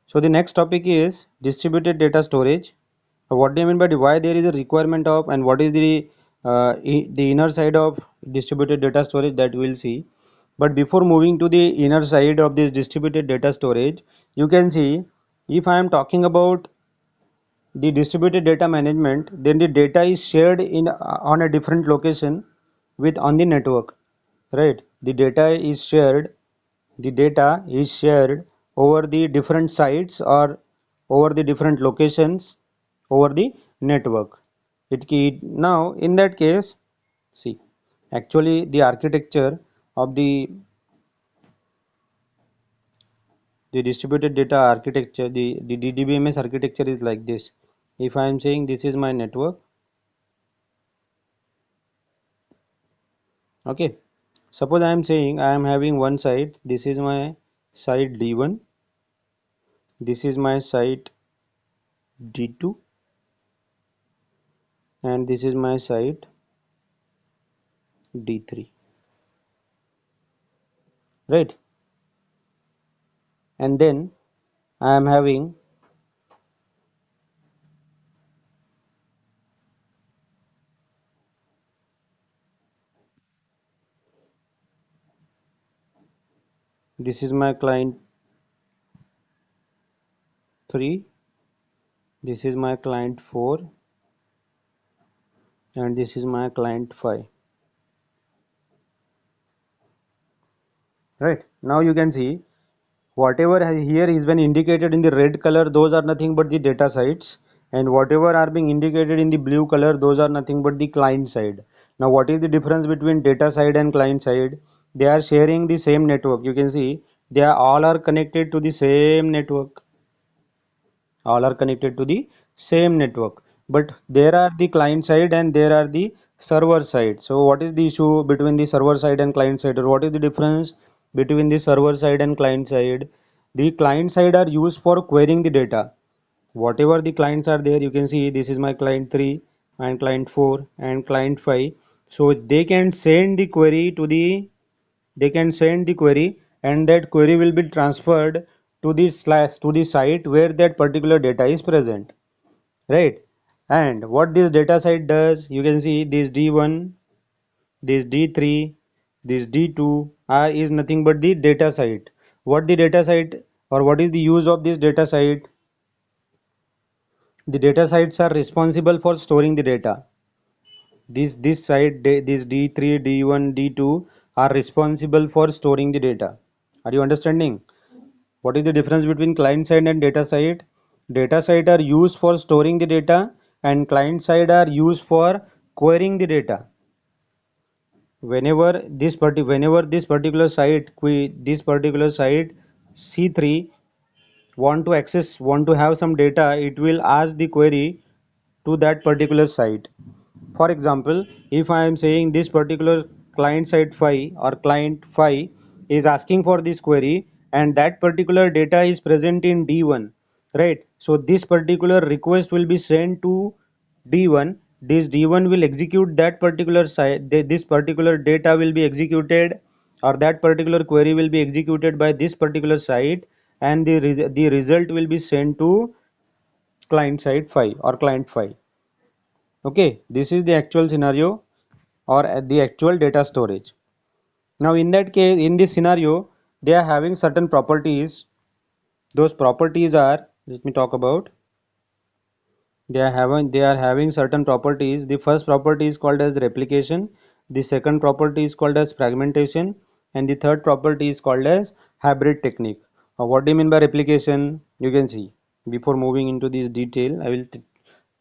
So the next topic is distributed data storage. What do you mean by why there is a requirement of, and what is the inner side of distributed data storage, that we will see. But before moving to the inner side of this distributed data storage, you can see, if I am talking about the distributed data management, then the data is shared in on a different location with on the network, right? The data is shared over the different sites or over the different locations over the network. Now in that case, see, actually the architecture of the distributed data architecture, the DDBMS architecture is like this. If I am saying this is my network, okay, suppose I am saying I am having one site, this is my site D1, this is my site D2, and this is my site D3, right? And then I am having this is my client 3, this is my client 4, and this is my client 5, right? Now you can see whatever here is been indicated in the red color, those are nothing but the data sites, and whatever are being indicated in the blue color, those are nothing but the client side. Now what is the difference between data side and client side? They are sharing the same network. You can see they are all are connected to the same network, all are connected to the same network, but there are the client side and there are the server side. So what is the issue between the server side and client side, or what is the difference between the server side and client side? The client side are used for querying the data. Whatever the clients are there, you can see this is my client 3 and client 4 and client 5. So they can send the query, and that query will be transferred to the site where that particular data is present, right? And what this data site does, you can see this D1, this D3, this D2 is nothing but the data site. What the data site, or what is the use of this data site? The data sites are responsible for storing the data. This site, this D3, D1, D2 are responsible for storing the data. Are you understanding? What is the difference between client side and data side? Data side are used for storing the data, and client side are used for querying the data. Whenever this particular site C3 want to have some data, it will ask the query to that particular site. For example, if I am saying this particular client side 5 or client 5 is asking for this query, and that particular data is present in D1, right? So this particular request will be sent to D1. This D1 will execute that particular site, this particular data will be executed, or that particular query will be executed by this particular site, and the result will be sent to client side 5 or client 5. Okay, this is the actual scenario, or at the actual data storage. Now in that case, in this scenario, they are having certain properties. Those properties are, let me talk about, they are having certain properties. The first property is called as replication, the second property is called as fragmentation, and the third property is called as hybrid technique. What do you mean by replication? You can see, before moving into this detail, I will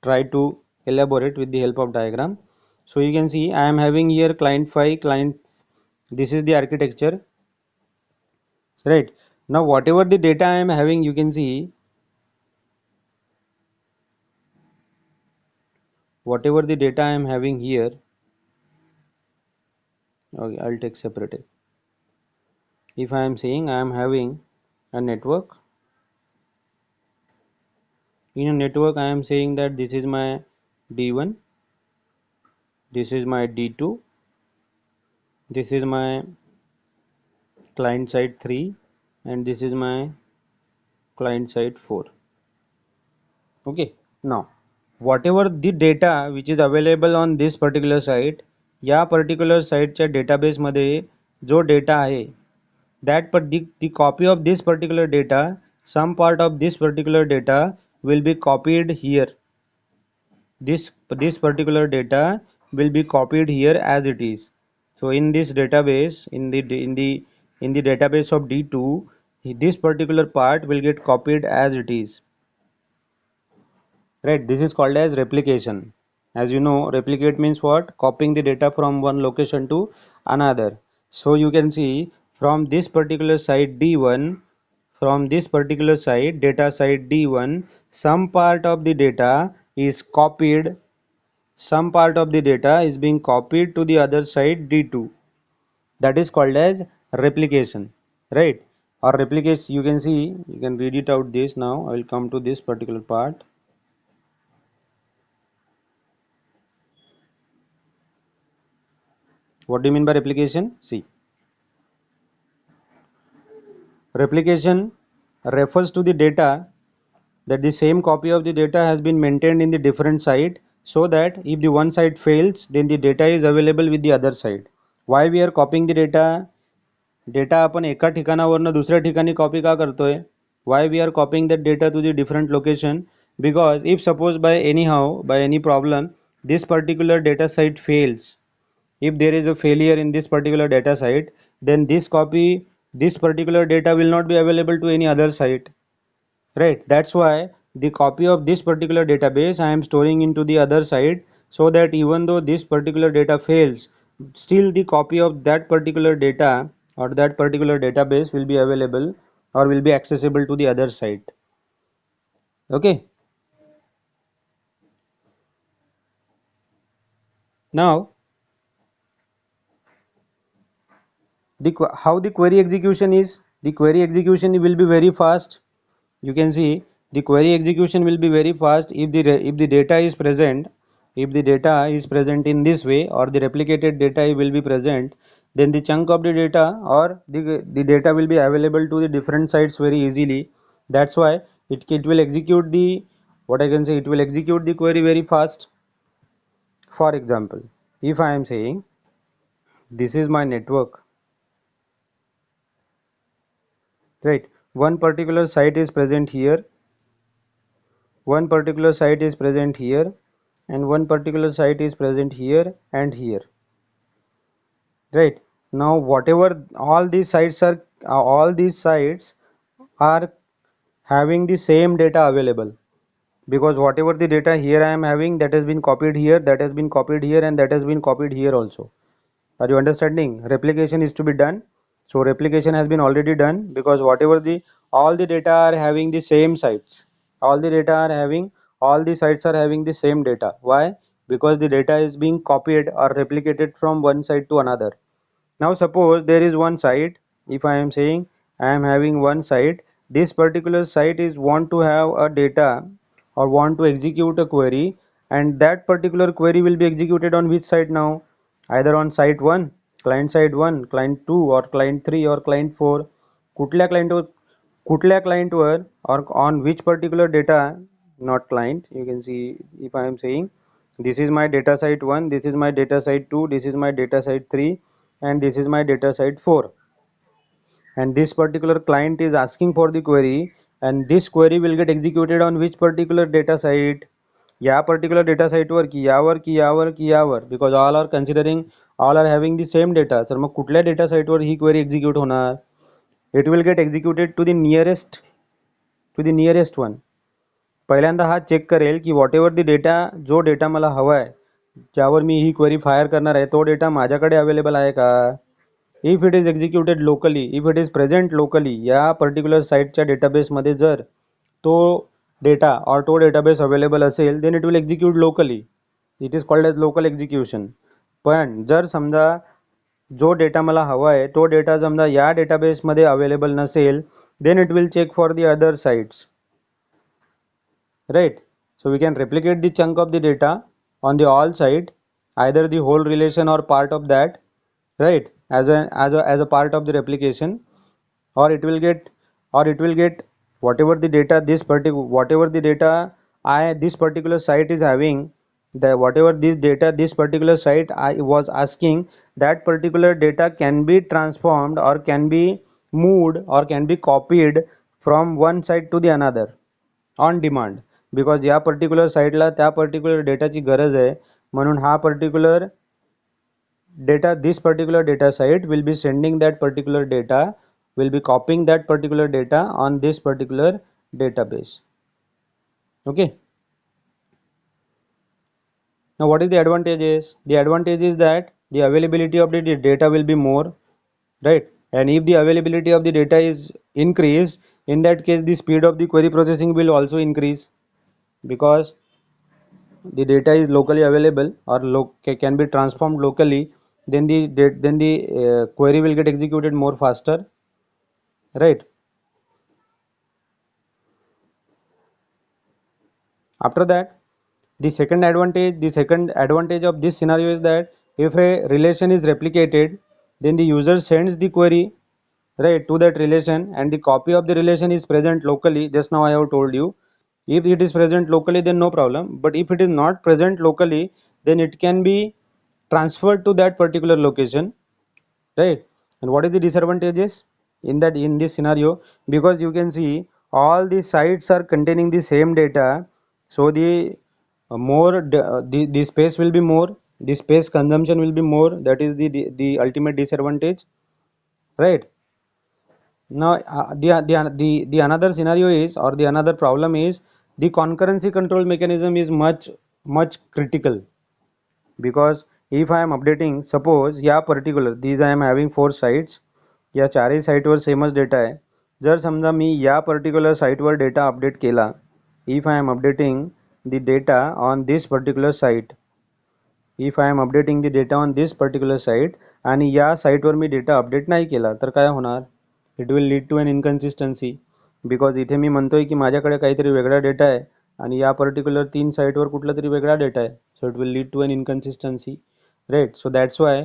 try to elaborate with the help of diagram. So you can see I am having here client 5, client, this is the architecture, right? Now whatever the data I am having, you can see whatever the data I am having here. Okay, I'll take separated. If I am saying I am having a network, in a network I am saying that this is my D1, this is my D2, this is my client side 3, and this is my client side 4. Okay, now whatever the data which is available on this particular site, या particular siteच्या database मध्ये जो data आहे, that the copy of this particular data, some part of this particular data will be copied here. This particular data will be copied here as it is. So in this database, in the database of D2, this particular part will get copied as it is. Right, this is called as replication. As you know, replicate means what? Copying the data from one location to another. So you can see from this particular site D1, from this particular site, data site D1, some part of the data is copied, some part of the data is being copied to the other side D2. That is called as replication, right? Or replication, you can see, you can read it out this now. I will come to this particular part. What do you mean by replication? See, replication refers to the data that the same copy of the data has been maintained in the different site, so that if the one site fails, then the data is available with the other side. Why we are copying the data? Data आपण एका ठिकाणावरनं दुसऱ्या ठिकाणी copy का करतोय? Why we are copying that data to the different location? Because if suppose by anyhow, by any problem, this particular data site fails, if there is a failure in this particular data site, then this particular data will not be available to any other site, right? That's why the copy of this particular database I am storing into the other site, so that even though this particular data fails, still the copy of that particular data or that particular database will be available or will be accessible to the other site. Okay, now how the query execution is? The query execution will be very fast. You can see the query execution will be very fast if the data is present. If the data is present in this way, or the replicated data will be present, then the chunk of the data or the data will be available to the different sites very easily. That's why it will execute the, what I can say, it will execute the query very fast. For example, if I am saying this is my network, right? One particular site is present here, one particular site is present here, and one particular site is present here and here, right? Now whatever all these sites are having the same data available, because whatever the data here I am having, that has been copied here, that has been copied here, and that has been copied here also. Are you understanding? Replication is to be done. So replication has been already done, because whatever the all the data are having the same sites, all the data are having, all the sites are having the same data. Why? Because the data is being copied or replicated from one site to another. Now suppose there is one site. If I am saying I am having one site, this particular site is want to have a data or want to execute a query, and that particular query will be executed on which site now? Either on site 1, client side 1, client 2, or client 3, or client 4. कुठल्या client were, or on which particular data, not client. You can see if I am saying this is my data site 1, this is my data site 2, this is my data site 3, and this is my data site 4, and this particular client is asking for the query, and this query will get executed on which particular data site? या particular data site वर की यावर की यावर की यावर, because all are considering, all are having the same data. तर मग कुठल्या data site वर ही query execute होणार? It will get executed to the nearest one. पहिल्यांदा हा check करेल की whatever the data, जो डेटा मला हवा आहे, ज्यावर मी ही क्वेरी फायर करणार आहे, तो डेटा माझ्याकडे अवेलेबल आहे का? If it is executed locally, if it is present locally, या पर्टिक्युलर साईटच्या डेटाबेसमध्ये जर तो डेटा और तो डेटाबेस अवेलेबल असेल, then it will execute locally. It is called as local execution. पण जर समजा जो डेटा मला हवा आहे, तो डेटा समजा या डेटाबेसमध्ये अवेलेबल नसेल, then it will check for the other sites, right? So we can replicate the chunk of the data on the all side, either the whole relation or part of that, right? As a part of the replication, or it will get whatever the data this particular site is having, the whatever this data this particular site I was asking, that particular data can be transformed or can be moved or can be copied from one site to the another on demand, because या particular साईटला त्या particular डेटाची गरज आहे, म्हणून हा particular data this particular data site will be sending that particular data, will be copying that particular data on this particular database. Okay, now what is the advantages? The advantage is that the availability of the data will be more, right? And if the availability of the data is increased, in that case the speed of the query processing will also increase, because the data is locally available or can be transformed locally, then the query will get executed more faster, right? After that, the second advantage of this scenario is that if a relation is replicated, then the user sends the query, right, to that relation, and the copy of the relation is present locally. Just now I have told you, if it is present locally, then no problem, but if it is not present locally, then it can be transferred to that particular location, right? And what is the disadvantages in this scenario? Because you can see all the sites are containing the same data, so the space will be more, the space consumption will be more. That is the ultimate disadvantage, right? Now the another scenario is, or the another problem is, the concurrency control mechanism is much critical. Because if I am updating, suppose या particular these I am having 4 sites, या चारही साईटवर सेमच data आहे. जर समजा मी या particular साईटवर डेटा अपडेट केला, if I am updating the data on this particular site, if I am updating the data on this particular site आणि या साईटवर मी डेटा अपडेट नाही केला, तर काय होणार? It will lead to an inconsistency. Because इथे मी म्हणतोय की माझ्याकडे काहीतरी वेगळा डेटा आहे आणि या पर्टिक्युलर 3 साईटवर कुठला तरी वेगळा डेटा आहे, so it will lead to an inconsistency, right? So that's why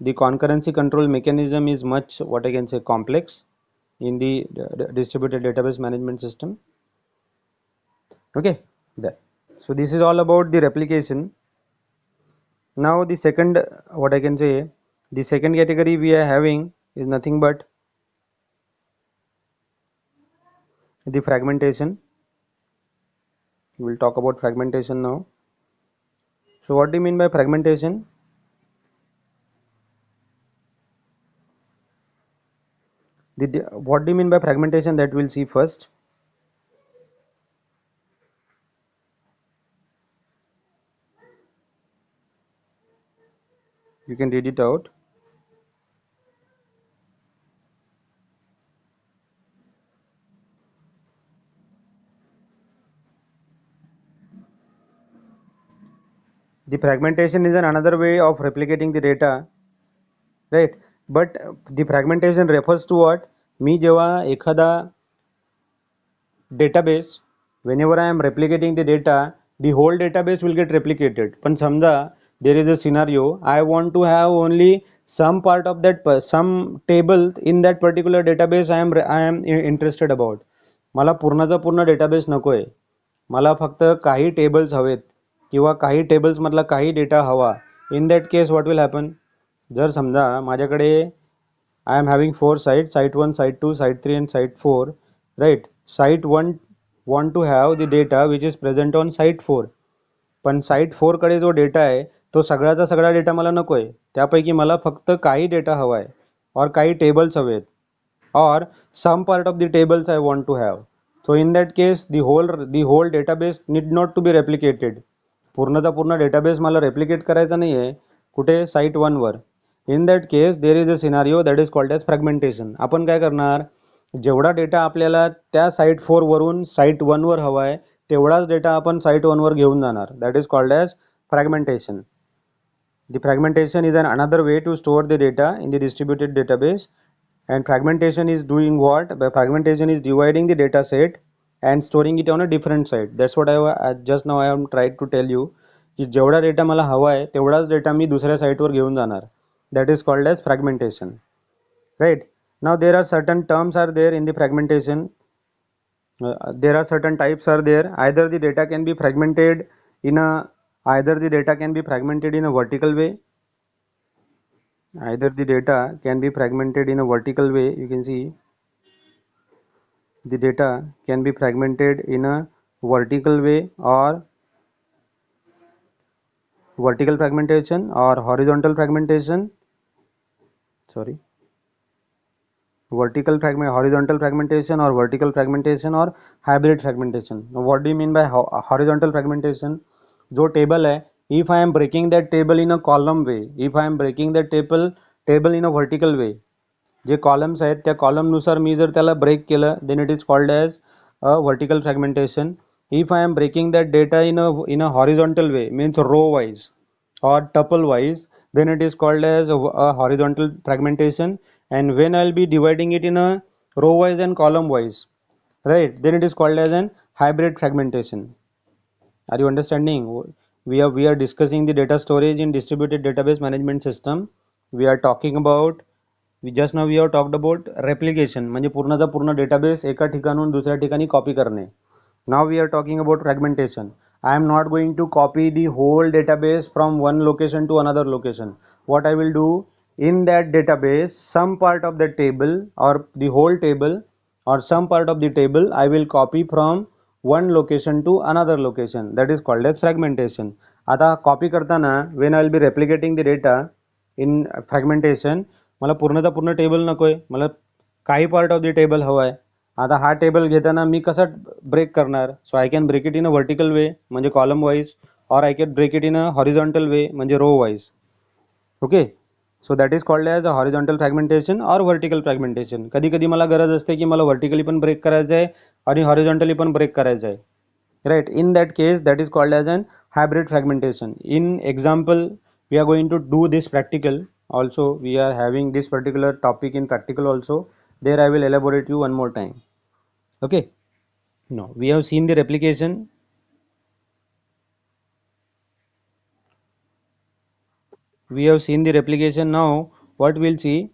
the concurrency control mechanism is much, what I can say, complex in the distributed database management system. Okay, that. So this is all about the replication. Now the second, what I can say, the second category we are having is nothing but the fragmentation. We'll talk about fragmentation now. So what do you mean by fragmentation? What do you mean by fragmentation? That we'll see first. You can read it out. The fragmentation is another way of replicating the data, right? But the fragmentation refers to what? मी जेव्हा एखादा database, whenever I am replicating the data, the whole database will get replicated. पण समजा there is a scenario, I want to have only some part of that, some table in that particular database I am interested about. मला पूर्णचा पूर्ण database नको आहे, मला फक्त काही tables हवेत किंवा काही टेबल्स मधला काही डेटा हवा. In that case what will happen? जर समजा माझ्याकडे I am having 4 sites, site 1, site 2, site 3 and site 4, right? Site 1 want to have the data which is present on site 4, पण साईट 4 कडे जो डेटा आहे तो सगळ्याचा सगळा डेटा मला नको आहे, त्यापैकी मला फक्त काही डेटा हवा आहे और काही टेबल्स हवेत, or some part of the tables I want to have. So in that case the whole database need not to be replicated. पूर्णचा पूर्ण डेटाबेस मला रेप्लिकेट करायचा नाही आहे कुठे? Site 1 were. In that case there is a scenario that is called as fragmentation. आपण काय करणार? जेवढा डेटा आपल्याला त्या साईट 4 वरून साईट 1 वर हवा आहे तेवढाच डेटा आपण साईट 1 वर घेऊन जाणार. That is called as fragmentation. The fragmentation is another way to store the data in the distributed database. And fragmentation is doing what? By fragmentation is dividing the data set and storing it on a different site. That's what just now I am tried to tell you की जेवढा data मला हवा आहे तेवढाच data मी दुसऱ्या साईटवर घेऊन जाणार. That is called as fragmentation, right? Now there are certain terms are there in the fragmentation. There are certain types are there. Either the data can be fragmented in a either the data can be fragmented in a vertical way. Either the data can be fragmented in a vertical way. You can see the data can be fragmented in a vertical way, or vertical fragmentation, or horizontal fragmentation. Sorry, horizontal fragmentation, or vertical fragmentation, or hybrid fragmentation. Now, what do you mean by horizontal fragmentation? जो table है, if I am breaking that table in a column way, if I am breaking that table in a vertical way, J columns आहेत त्या कॉलमनुसार मी जर त्याला break केलं, then it is called as a vertical fragmentation. If I am breaking that data in a horizontal way, means row wise or tuple wise, then it is called as a horizontal fragmentation. And when I'll be dividing it in a row wise and column wise, right, then it is called as an hybrid fragmentation. Are you understanding? We are discussing the data storage in distributed database management system. We are talking about just now we have talked about replication, म्हणजे पूर्णचा पूर्ण database एका ठिकाणून दुसऱ्या ठिकाणी copy करणे. Now we are talking about fragmentation. I am not going to copy the whole database from one location to another location. What I will do, in that database, some part of the table or the whole table or some part of the table I will copy from one location to another location. That is called as fragmentation. आता copy करताना when I will be replicating the data in fragmentation, मला पूर्णचा पूर्ण table नको आहे, मला काही part of the table हवा आहे. आता हा टेबल घेताना मी कसा ब्रेक करणार? So I can break it in a vertical way म्हणजे कॉलम वाईज, और I can break it in a horizontal way म्हणजे row wise. Okay, so that is called as a horizontal fragmentation और vertical fragmentation. कधी कधी मला गरज असते की मला व्हर्टिकली पण ब्रेक करायचं आहे आणि हॉरिझॉन्टली पण ब्रेक करायचं आहे, right? In that case, that is called as an hybrid fragmentation. In example, we are going to do this practical also. We are having this particular topic in practical also. There I will elaborate you one more time. Okay, now we have seen the replication. We have seen the replication. Now what we'll see,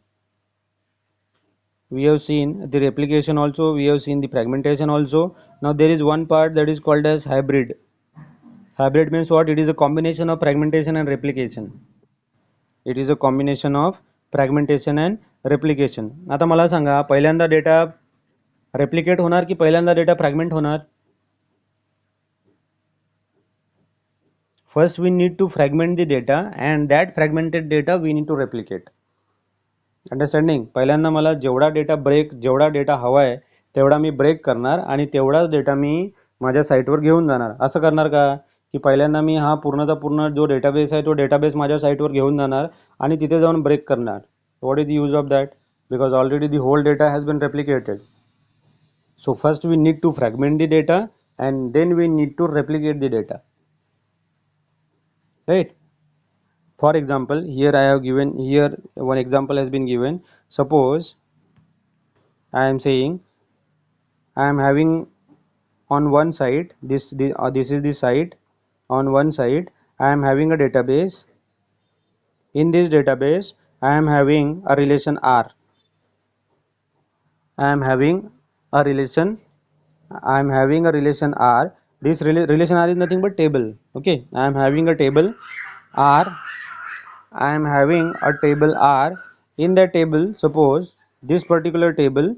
we have seen the replication also, we have seen the fragmentation also. Now there is one part that is called as hybrid. Hybrid means what? It is a combination of fragmentation and replication. It is a combination of fragmentation and replication. आता मला सांगा, पहिल्यांदा data replicate होणार की पहिल्यांदा data fragment होणार? First we need to fragment the data, and that fragmented data we need to replicate. Understanding? पहिल्यांदा मला जेवढा डेटा हवा आहे तेवढा मी ब्रेक करणार आणि तेवढाच डेटा मी माझ्या साईटवर घेऊन जाणार. असं करणार का की पहिल्यांदा मी हा पूर्णचा पूर्ण जो डेटाबेस आहे तो डेटाबेस माझ्या साईटवर घेऊन जाणार आणि तिथे जाऊन ब्रेक करणार? What is the use of that? Because already the whole data has been replicated. So first we need to fragment the data and then we need to replicate the data, right? For example, here I have given, here one example has been given. Suppose I am saying I am having on one side this is the site. On one side I am having a database. In this database I am having a relation R. I am having a relation R. This relation R is nothing but table. Okay, I am having a table R. I am having a table R. In that table, suppose this particular table,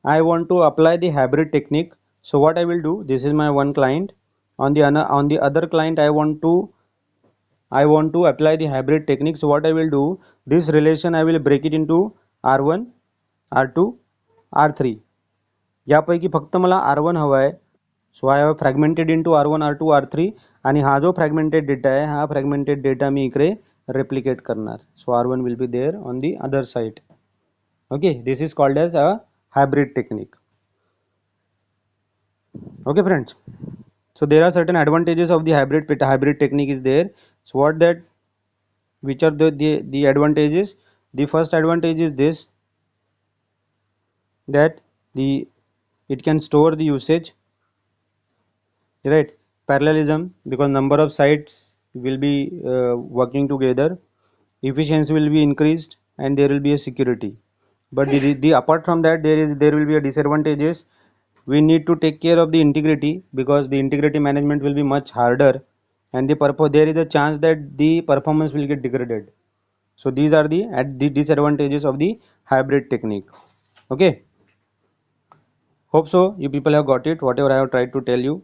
I want to apply the hybrid technique. So what I will do, this is my one client. On the other client, I want to apply the hybrid technique. So what I will do, this relation I will break it into R1, R2, R3. यापैकी फक्त मला R1 हवा आहे. So I have fragmented into R1, R2, R3 आणि हा जो fragmented data आहे हा फ्रॅगमेंटेड डेटा मी इकडे रेप्लिकेट करणार. So R1 will be there on the other side. Okay, this is called as a hybrid technique. Okay friends, so there are certain advantages of the hybrid technique is there. So what that, which are the advantages? The first advantage is this, that it can store the usage, right? Parallelism, because number of sites will be working together. Efficiency will be increased and there will be a security. But the apart from that, there will be a disadvantages. we need to take care of the integrity, because the integrity management will be much harder, and there is a chance that the performance will get degraded. So these are the disadvantages of the hybrid technique. Okay, hope so you people have got it whatever I have tried to tell you.